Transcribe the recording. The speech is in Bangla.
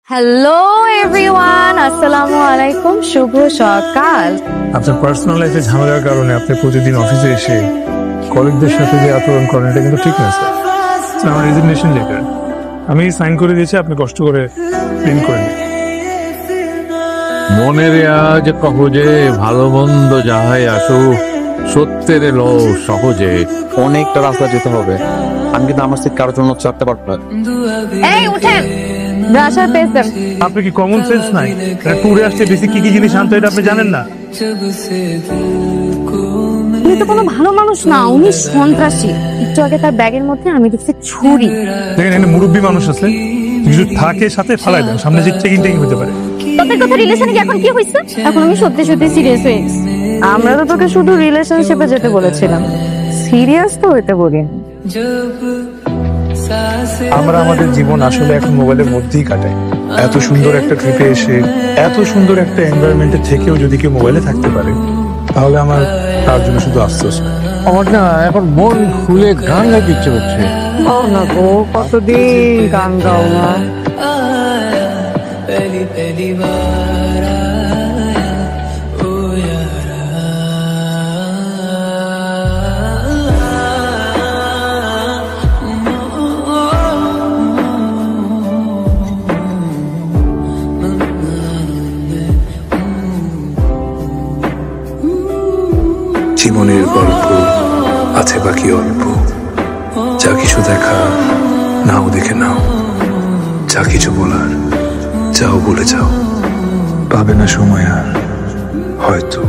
হ্যালো এভরিওয়ান, আসসালামু আলাইকুম, শুভ সকাল। আপনার পার্সোনাল লাইফে ঝামেলার কারণে আপনি প্রতিদিন অফিসে এসে কলিগদের সাথে যে আচরণ করেন এটা কিন্তু ঠিক না স্যার। আমার রেজিগনেশন লেটার আমি সাইন করে দিয়েছি, আপনি কষ্ট করে প্রিন্ট করে নিন। মনের আজ কহজে ভালো মন্দ যাহাই আসুক সত্যের এলো সহজে। অনেকটা রাস্তা যেতে হবে, আমি কিন্তু আমার সিট কারোর জন্য চাপতে পারবো না। এই উঠেন, ব্রাশ আর পেস্ট দেন। আপনি কি কমন সেন্স নাই? ট্যুরে আসতে বেশি কি কি জিনিস আনতে এটা আপনি জানেন না? উনি তো কোনো ভালো মানুষ না, উনি সন্ত্রাসী। একটু আগে তার ব্যাগের মধ্যে আমি দেখছি ছুরি। দেখেন এখানে মুরব্বী মানুষ আছে, কিছু থাকে সাথে ফালাই দেন, সামনে যে চেকিং হতে পারে। তোদের কথা রিলেশনে কি এখন কি হইছে? এখন আমি সত্যি সত্যি সিরিয়াস হয়ে গেছি। আমরা তো তোকে শুধু রিলেশনশিপে যেতে বলেছিলাম, সিরিয়াস তো হইতে বলি। আমরা আমাদের জীবন আসলে এখন মোবাইলের মধ্যেই কাটাই। এত সুন্দর একটা ট্রিপে এসে এত সুন্দর একটা এনভায়রনমেন্টে থেকেও যদি কেউ মোবাইলে থাকতে পারে তাহলে আমার তার জন্য শুধু আফসোস। আমার না এখন মন খুলে গান গাইতে ইচ্ছে করছে। না গো, কতদিন গান গাও না। জীবনের গল্প আছে বাকি অল্প, যা কিছু দেখা নাও দেখে নাও, যা কিছু বলার যাও বলে যাও, পাবে না সময় আর হয়তো